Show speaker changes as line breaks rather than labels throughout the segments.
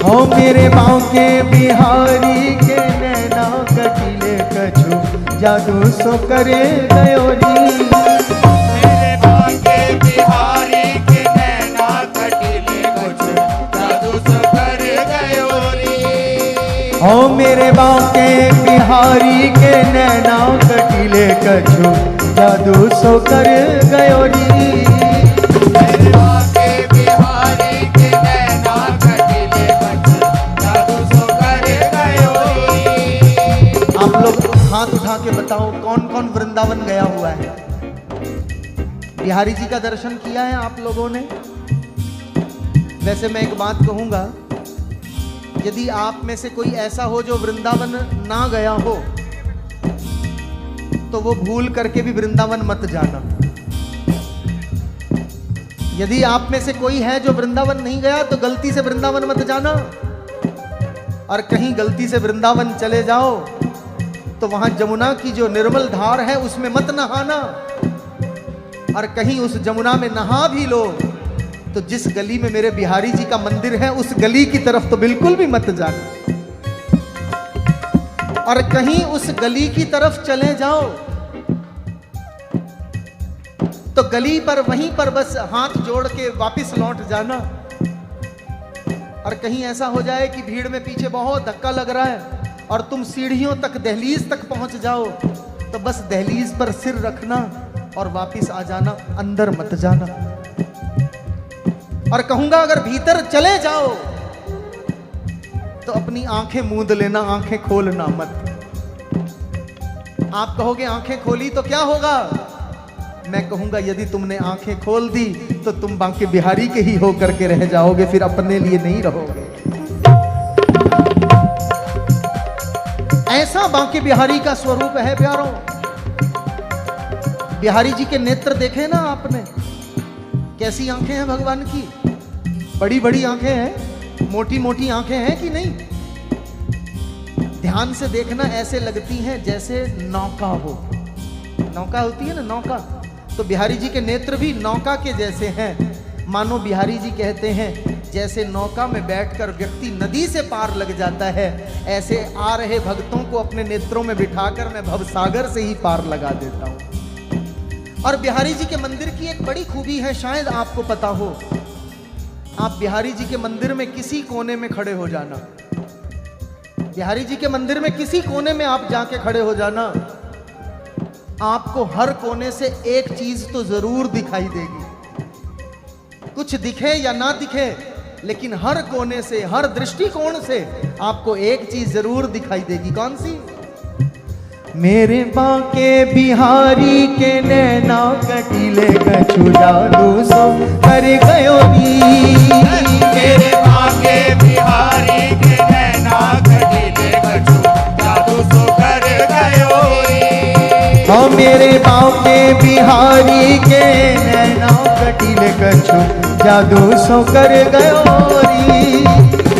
हो मेरे बांके बिहारी के नैना कटीले कछु जादू सो करे गयो री।
मेरे बांके बिहारी के नैना कटीले कछु जादू सो करे गयो री।
हो मेरे बांके बिहारी के नैना कटीले कछु जादू सो कर गयो री।
मेरे बांके बिहारी के नैना कटीले कछु जादू सो करे गयो री।
आप लोग हाथ उठा के बताओ कौन कौन वृंदावन गया हुआ है? बिहारी जी का दर्शन किया है आप लोगों ने? वैसे मैं एक बात कहूंगा, यदि आप में से कोई ऐसा हो जो वृंदावन ना गया हो तो वो भूल करके भी वृंदावन मत जाना। यदि आप में से कोई है जो वृंदावन नहीं गया तो गलती से वृंदावन मत जाना। और कहीं गलती से वृंदावन चले जाओ तो वहां जमुना की जो निर्मल धार है उसमें मत नहाना। और कहीं उस जमुना में नहा भी लो तो जिस गली में मेरे बिहारी जी का मंदिर है उस गली की तरफ तो बिल्कुल भी मत जाना। और कहीं उस गली की तरफ चले जाओ तो गली पर वहीं पर बस हाथ जोड़ के वापस लौट जाना। और कहीं ऐसा हो जाए कि भीड़ में पीछे बहुत धक्का लग रहा है और तुम सीढ़ियों तक दहलीज तक पहुंच जाओ तो बस दहलीज पर सिर रखना और वापस आ जाना, अंदर मत जाना। और कहूंगा अगर भीतर चले जाओ तो अपनी आंखें मूंद लेना, आंखें खोलना मत। आप कहोगे आंखें खोली तो क्या होगा? मैं कहूंगा यदि तुमने आंखें खोल दी तो तुम बांके बिहारी के ही होकर के रह जाओगे, फिर अपने लिए नहीं रहोगे। ऐसा बांके बिहारी का स्वरूप है प्यारों। बिहारी जी के नेत्र देखे ना आपने? कैसी आंखें हैं भगवान की? बड़ी बड़ी आंखें हैं, मोटी मोटी आंखें हैं कि नहीं? ध्यान से देखना, ऐसे लगती हैं जैसे नौका हो। नौका होती है ना, नौका। तो बिहारी जी के नेत्र भी नौका के जैसे हैं। मानो बिहारी जी कहते हैं जैसे नौका में बैठकर व्यक्ति नदी से पार लग जाता है, ऐसे आ रहे भक्तों को अपने नेत्रों में बिठाकर मैं भवसागर से ही पार लगा देता हूं। और बिहारी जी के मंदिर की एक बड़ी खूबी है, शायद आपको पता हो। आप बिहारी जी के मंदिर में किसी कोने में खड़े हो जाना, बिहारी जी के मंदिर में किसी कोने में आप जाके खड़े हो जाना, आपको हर कोने से एक चीज तो जरूर दिखाई देगी। कुछ दिखे या ना दिखे, लेकिन हर कोने से, हर दृष्टिकोण से आपको एक चीज जरूर दिखाई देगी। कौन सी? मेरे बांके बिहारी के नैना कटीले कछु जादू सो कर गयो नी।
मेरे बांके बिहारी के नैना कटीले कछु जादू सो कर गयो री।
हाँ मेरे बांके बिहारी के नैना कटीले कछु जादू सो कर गयो री।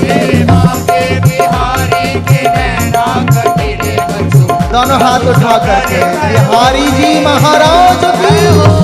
मेरे बांके बिहारी के नैना कटीले कछु
दोनों हाथ उठा करके बिहारी जी महाराज की हो।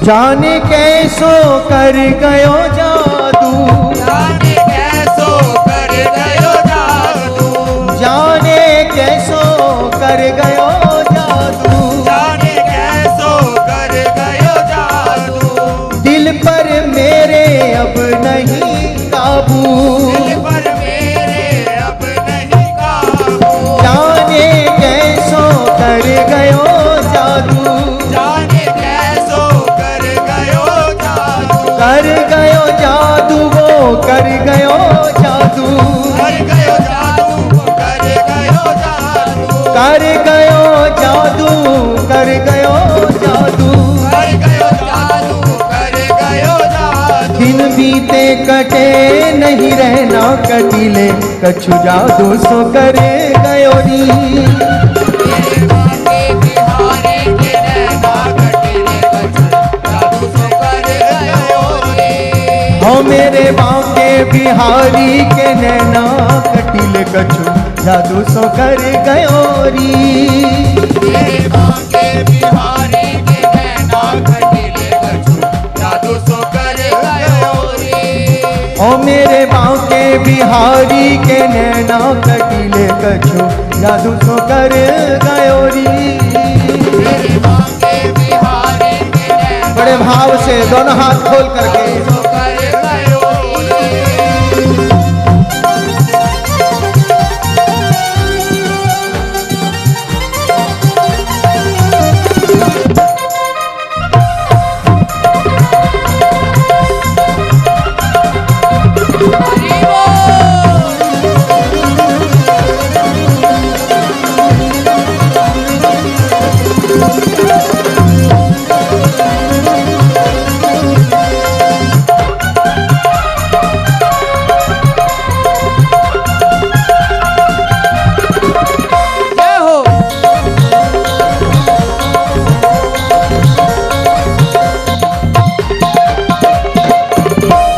जाने कैसो कर गयो जादू,
जाने कैसो कर गयो जादू,
जाने कैसो कर गयो जादू,
जाने कैसो कर गयो जादू।
दिल पर मेरे अब नहीं काबू,
दिल पर मेरे अब नहीं काबू।
जाने कैसो कर गयो जादू,
जाने कैसो कर गयो जादू,
कर गयो जादू वो कर गयो जादू,
कर गयो जादू, कर गयो जादू,
कर गयो जादू बीते कटे नहीं रहना कटीले कछु जादू सो करे गयोरी।
मेरे बांके बिहारी के नैना कटीले कछु जादू सो कर गयो रे।
हो मेरे बांके बिहारी के नैना कटीले कछु जादू सो कर गयोरी।
मेरे बांके बिहारी के नैना कटीले कछु जादू सो कर गयो रे।
ओ मेरे बांके बिहारी के नैना कटीले कछु जादू सो कर गयोरी।
मेरे बांके बिहारी के नैना
बड़े भाव से दोनों हाथ खोल करके
सो कर गयो रे।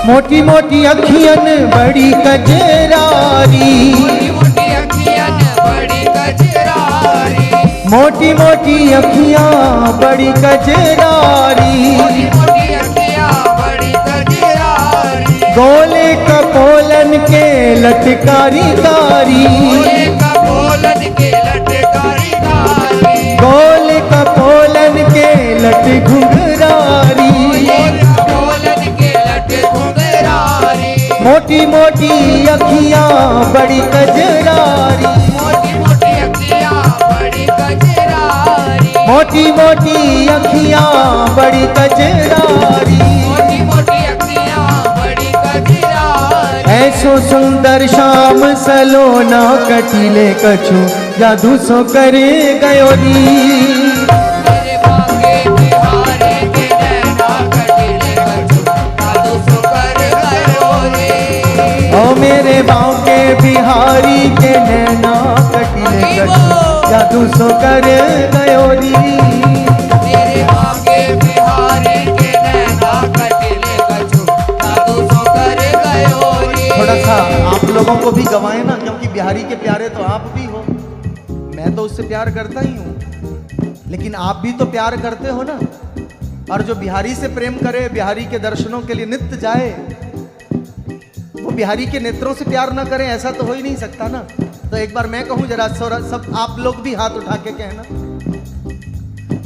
मोटी मोटी अखियन बड़ी कजरारी।
मोटी मोटी अखियन बड़ी कजरारी।
मोटी मोटी अखियां बड़ी कजरारी।
मोटी मोटी अखियां बड़ी कजरारी।
गोले कपोलन के लटकारी कारी।
गोले कपोलन के लटकारी कारी।
गोले कपोलन के लट घुंघरारी।
गोले कपोलन के लट घुंघरारी।
मोटी मोटी अखियां बड़ी कजरारी।
मोटी मोटी अखियां बड़ी कजरारी।
मोटी मोटी अखियां बड़ी कजरारी।
मोटी मोटी अखियां बड़ी कजरारी।
ऐसो सुंदर श्याम सलोना कटीले कछु जादू सो करे गयोरी।
मेरे बांके बिहारी के नैना कटीले कछु जादू सो कर गयो रे।
ओ मेरे बांके बिहारी के नैना कटीले कछु जादू सो करे गयोरी।
मेरे बांके बिहारी के नैना कटीले कछु जादू सो कर गयो रे।
थोड़ा सा आप लोगों को भी गवाए ना, क्योंकि बिहारी के प्यारे तो आप भी हो। मैं तो उससे प्यार करता ही हूँ, लेकिन आप भी तो प्यार करते हो ना। और जो बिहारी से प्रेम करे, बिहारी के दर्शनों के लिए नित्य जाए, वो बिहारी के नेत्रों से प्यार ना करें, ऐसा तो हो ही नहीं सकता ना। तो एक बार मैं कहूँ जरा सब आप लोग भी हाथ उठा के कहना।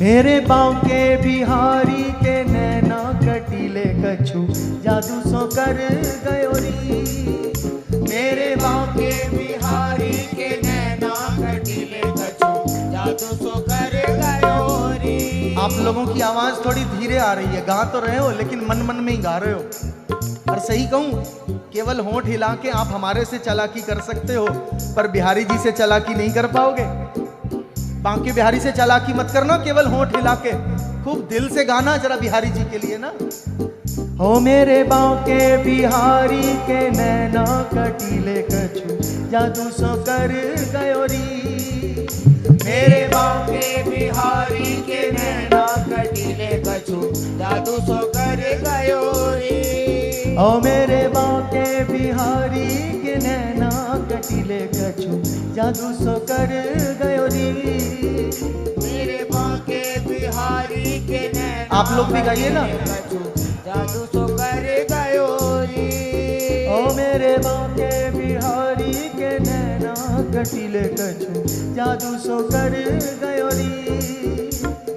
मेरे बांके बिहारी के नैना कटीले कछु जादू सो कर गयोरी। मेरे बांके
बिहारी के नैना कटीले कछु जादू सो कर गयो रे।
आप लोगों की आवाज थोड़ी धीरे आ रही है, गा तो रहे हो लेकिन मन मन में ही गा रहे हो। और सही कहूं, केवल होंठ हिला के आप हमारे से चालाकी कर सकते हो, पर बिहारी जी से चालाकी नहीं कर पाओगे। बांके बिहारी से चालाकी मत करना, केवल होंठ हिला के खूब दिल से गाना जरा बिहारी जी के लिए ना। हो मेरे बांके बिहारी के नैना कटीले कछु जादू सो कर गयोरी।
मेरे बांके बिहारी के नैना कटीले कछु जादू सो कर गयो रे।
ओ मेरे बांके बिहारी के नैना कटीले कछु जादू सो कर गयोरी।
मेरे बांके बिहारी के नैना
आप लोग भी गाइए ना।
कछु जादू सो कर गयो रे।
ओ मेरे बांके बिहारी के नैना कटीले कछु जादू सो कर गयोरी।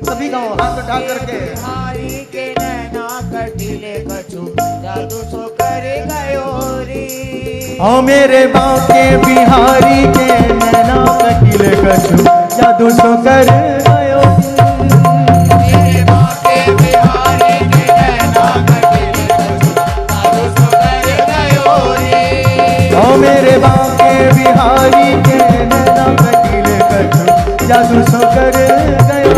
सभी गाओ हाथ उठा करके।
बिहारी के नैना कटीले कछु जादू सो कर गयो रे।
ओ मेरे बांके बिहारी के नैना कटीले कछु जादू सो कर गयो।
मेरे बांके बिहारी के नैना कटीले कछु जादू सो कर गयो रे।
ओ मेरे बांके बिहारी के नैना कटीले कछु जादू सो कर गयो।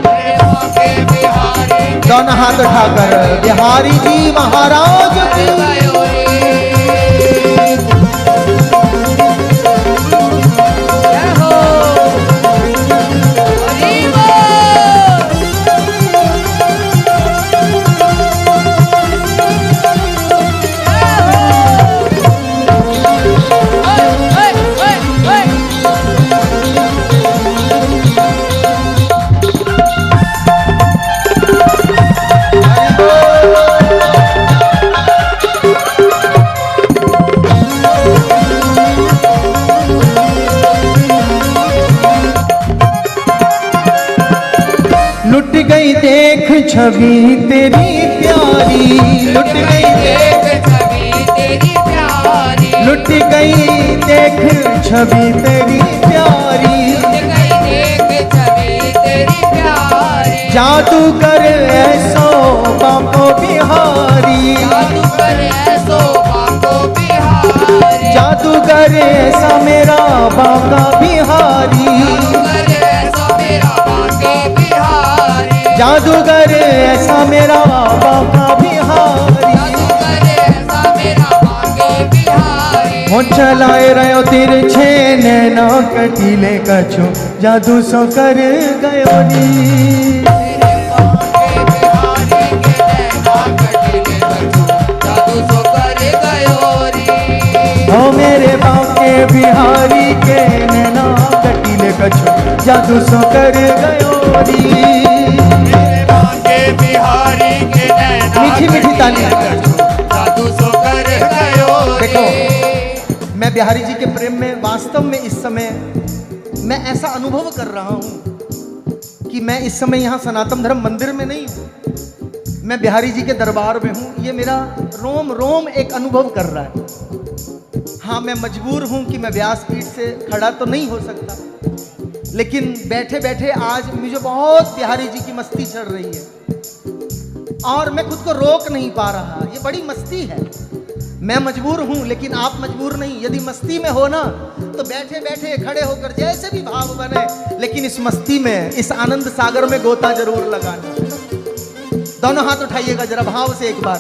मेरे बांके बिहारी के
दोनों हाथ उठाकर बिहारी जी महाराज की
गयो रे। जय हो हरि बोल।
लुट गई देख छवि तेरी प्यारी, लुट गई
देख छवि तेरी प्यारी,
लुट गई देख छवि तेरी प्यारी,
लुट गई देख छवि तेरी प्यारी।
जादूगर ऐसो बांको बिहारी,
जादूगर ऐसो बांको बिहारी,
जादूगर ऐसा मेरा बांका बिहारी,
जादूगर ऐसा मेरा बांके बिहारी,
जादूगर ऐसा मेरा बांका बिहारी।
जादूगर ऐसा मेरा बांके बिहारी।
हो चलाए रहो तिरछे नैना कटीले कछु, जादू सो कर गयो नी।
तेरे बांके बिहारी के नैना कटीले कछु, जादू सो कर गयो रे।
हो मेरे बांके बिहारी के नैना कटीले कछु, जादू सो कर गयो नी।
मेरे बांके बिहारी के नैना
मीठी मीठी ताली।
जादू सो कर गयो रे।
देखो, मैं बिहारी जी के प्रेम में वास्तव में इस समय मैं ऐसा अनुभव कर रहा हूं कि मैं इस समय यहाँ सनातन धर्म मंदिर में नहीं हूँ, मैं बिहारी जी के दरबार में हूँ। ये मेरा रोम रोम एक अनुभव कर रहा है। हाँ, मैं मजबूर हूँ कि मैं व्यासपीठ से खड़ा तो नहीं हो सकता, लेकिन बैठे बैठे आज मुझे बहुत बिहारी जी की मस्ती चढ़ रही है और मैं खुद को रोक नहीं पा रहा। ये बड़ी मस्ती है। मैं मजबूर हूं लेकिन आप मजबूर नहीं। यदि मस्ती में हो ना तो बैठे बैठे खड़े होकर जैसे भी भाव बने, लेकिन इस मस्ती में, इस आनंद सागर में गोता जरूर लगाना। दोनों हाथ उठाइएगा जरा भाव से एक बार।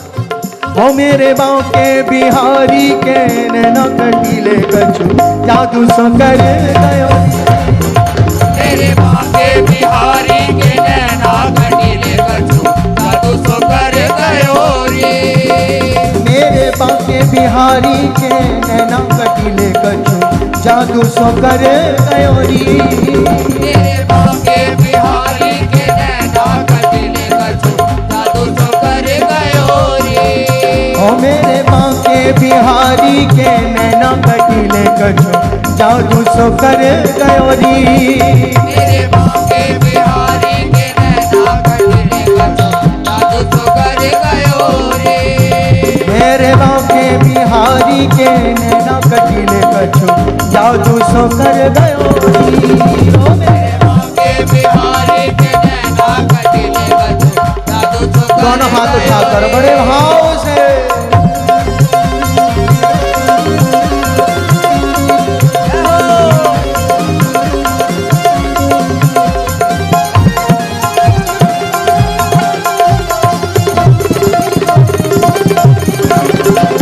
हो मेरे बांके बिहारी के नैना कटीले कछु, जादू सो कर गयो।
तेरे बांके बिहारी के नैना कटीले कछु, जादू सो कर गयो रे।
मेरे बांके बिहारी के नैना कटीले कछु, जादू सो कर गयो री।
तेरे बांके बिहारी के नैना कटीले कछु, जादू सो कर गयो रे।
ओ मेरे बांके बिहारी के नैना कटीले कछु, जादू सो कर गयो री।
तेरे बांके बिहारी के नैना कटीले कछु, जादू सो कर गयो रे।
मेरे बांके बिहारी के नैना कटीले कछु, जादू सो कर गयो री। ओ मेरे
बांके बिहारी के नैना कटीले कछु, जादू सो कर
दोनों हाथ उठाकर बड़े भाव से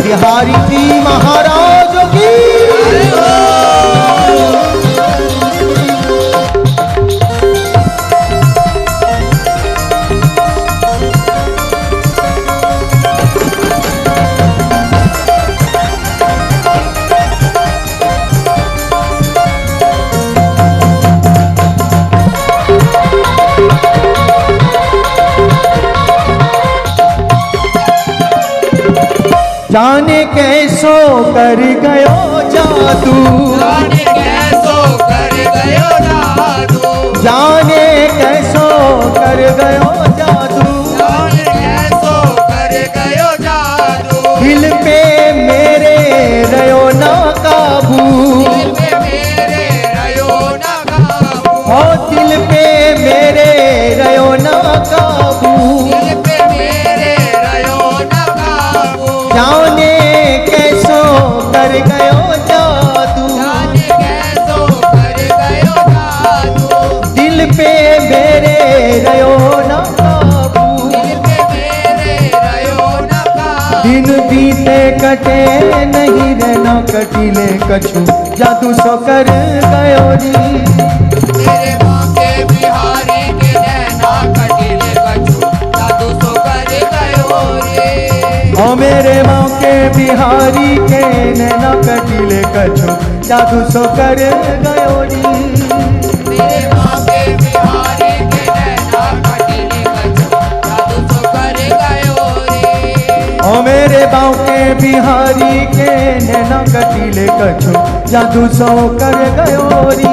बिहारी जी महाराज की। जाने कैसो कर गयो जादू,
जाने कैसो कर गयो जादू,
जाने कैसो कर गयो जादू।
जाने कैसो कर गयो जादू।
दिल पे मेरे रयो ना काबू,
दिल पे मेरे रयो ना काबू,
ओ दिल पे मेरे रयो ना काबू।
दिल पे मेरे रयो ना काबू।
जाने कैसो कर गयो जादू,
जाने कैसो कर गयो जादू।
दिल पे मेरे रयो ना काबू।
दिल पे
दिन बीते कटे नहीं रहना कटीले कछु जादू सो कर गयो री।
मेरे बांके बिहारी के नैना कटीले कछु जादू सो कर गयो रे।
ओ मेरे बांके बिहारी के नैना कटीले कछु जादू सो कर गयो री।
मेरे बांके बिहारी के नैना कटीले कछु जादू सो कर गयो रे।
ओ मेरे बांके बिहारी के नैना कटीले कछु जादू सो कर गयो री।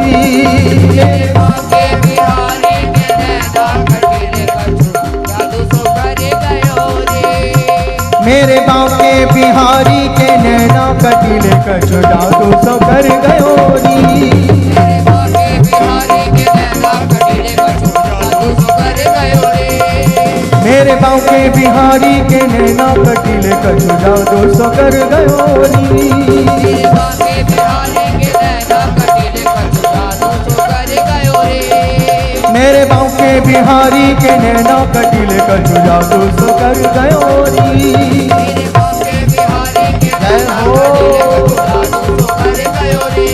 मेरे बांके बिहारी के नैना कटीले कछु जादू सो कर गयो रे।
मेरे बांके बिहारी के नैना कटीले कछु जादू सो कर गयो री।
मेरे बांके बिहारी के नैना कटीले कछु जादू सो कर गयो रे।
मेरे बांके बिहारी के नैना कटीले कछु जादू सो कर गयो री।
मेरे बांके बिहारी के नैना कटीले कछु जादू सो कर गयो रे।
मेरे बांके बिहारी के नैना कटीले कछु जादू सो कर गयो री।
मेरे बांके बिहारी के नैना कटीले कछु जादू सो कर गयो रे।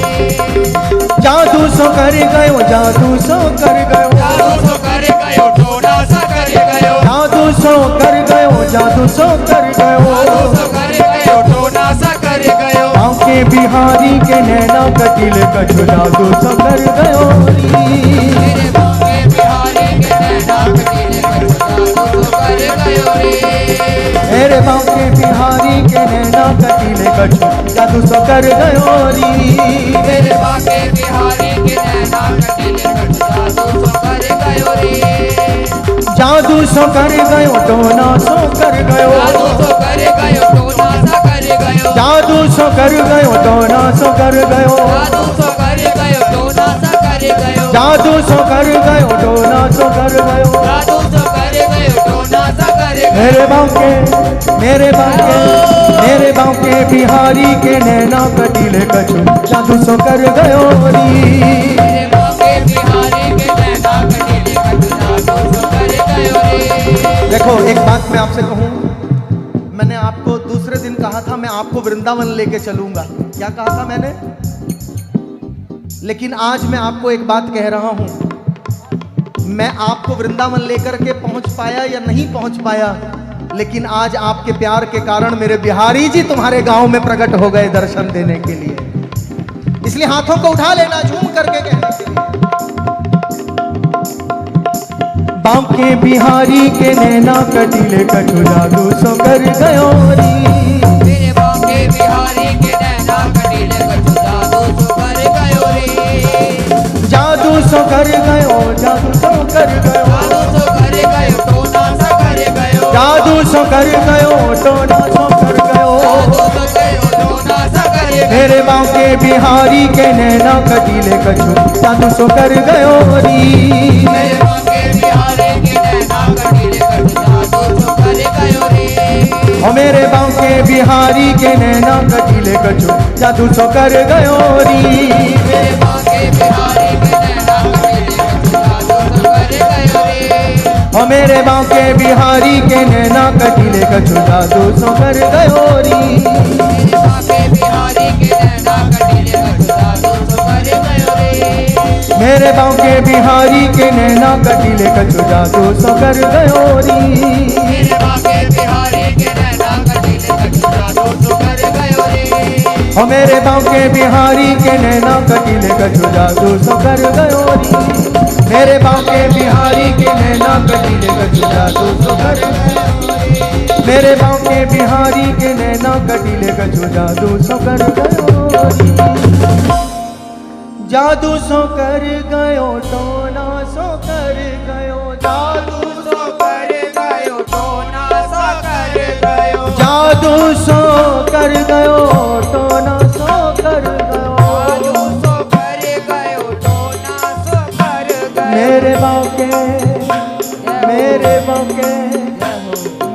जादू सो कर गयो, जादू सो कर गयो,
जादू सो कर गयो, टोना सा कर गयो।
जादू सो कर गयो, जादू सो कर गयो।
जादू सो कर गयो, टोना सा कर गयो।
बांके बिहारी के नैना कटीले कछु जादू सो कर गयो री।
मेरे बांके बिहारी के नैना कटीले कछु जादू सो कर गयो रे।
मेरे बांके बिहारी के नैना कटीले कछु जादू सो कर गयो री।
मेरे बांके बिहारी के नैना कटीले कछु जादू सो कर गयो रे।
जादू सो कर गयो, टोना सो कर गयो।
जादू सो कर गयो, टोना सा कर गयो।
जादू सो कर गयो, टोना सो कर गयो।
जादू सो कर गयो, टोना सा कर गयो।
जादू सो कर गयो, टोना सो कर गयो।
जादू सो कर गयो, टोना सा कर गयो।
मेरे बांके, मेरे बांके, मेरे बांके बिहारी के नैना कटीले कछु जादू सो कर गयो री।
मेरे बांके बिहारी के नैना कटीले कछु जादू सो कर गयो रे।
देखो एक बात मैं आपसे कहूं, मैंने आपको दूसरे दिन कहा था मैं आपको वृंदावन लेके चलूंगा। क्या कहा था मैंने? लेकिन आज मैं आपको एक बात कह रहा हूं, मैं आपको वृंदावन लेकर के पहुंच पाया या नहीं पहुंच पाया, लेकिन आज आपके प्यार के कारण मेरे बिहारी जी तुम्हारे गांव में प्रकट हो गए दर्शन देने के लिए। इसलिए हाथों को उठा लेना झूम करके कहने के लिए। बांके बिहारी के नैना कटीले कछु जादू सो कर गयो री।
मेरे बांके बिहारी के नैना कटीले कछु जादू सो कर गयो रे।
जादू सो कर गयो, जादू सो कर गयो।
जादू सो कर गयो, टोना सा कर गयो।
जादू सो कर गयो, टोना सो कर गयो।
जादू सो गयो, टोना सा कर गयो।
मेरे बांके बिहारी के नैना कटीले कछु जादू सो कर गयो री।
मेरे बांके बिहारी के नैना कटीले कछु जादू सो कर गयो रे।
ओ मेरे बांके बिहारी के नैना कटीले कछु जादू सो कर गयो री।
मेरे बांके बिहारी के नैना कटीले कछु जादू सो कर गयो रे।
ओ मेरे बांके बिहारी के नैना कटीले कछु जादू सो कर गयो री।
मेरे बांके बिहारी के नैना कटीले कछु जादू सो कर गयो रे।
मेरे बांके बिहारी के नैना कटीले कछु जादू सो कर गयो री।
मेरे बांके बिहारी के नैना कटीले कछु जादू सो कर गयो रे।
ओ मेरे बांके बिहारी के नैना कटीले कछु जादू सो कर गयो री। मेरे बांके बिहारी के नैना कटीले कछु जादू सो कर गयो री। मेरे बांके बिहारी के नैना कटीले कछु जादू सो कर गयो री। जादू सो कर गयो, टोना सो कर गयो। जादू
सो कर गयो, टोना सा कर गयो।
जादू सो कर गयो, टोना सो कर गयो।
जादू सो कर गयो, टोना सो कर गयो।
मेरे बांके, मेरे बांके,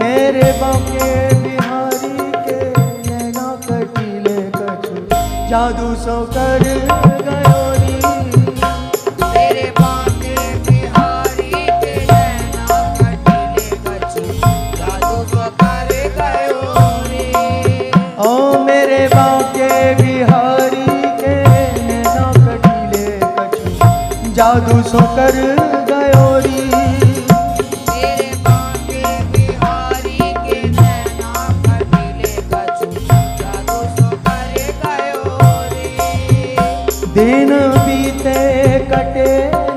मेरे बांके बिहारी के नैना कटीले कछु जादू सो कर गयो री।
मेरे बांके बिहारी के नैना कटीले कछु जादू सो कर गयो रे।
जादू सो कर गयोरी।
मेरे बांके बिहारी के नैना कटीले कछु जादू सो कर गयो रे।
दिन बीते कटे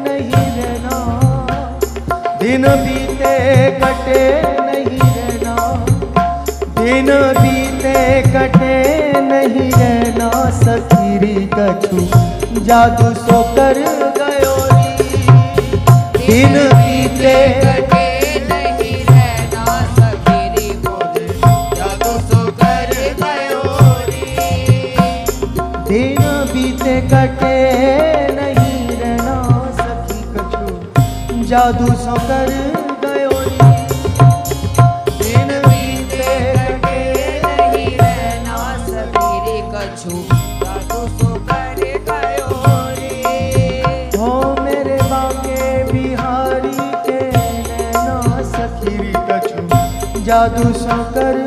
नहीं रहना, दिन बीते कटे नहीं रहना, दिन बीते कटे नहीं रहना, सखीरी कछु जादू सो कर गयोरी। दिन बीते
कटे नहीं रहना, सखीरी मोर जादू सो कर गयो रे।
दिन बीते कटे नहीं रहना, सखी कछु जादू सो कर गयोरी। दिन बीते
कटे नहीं रहना, सखीरी कछु जादू सो कर गयो रे।
हो मेरे बांके बिहारी के नैना, सखीरी कछु जादू सो कर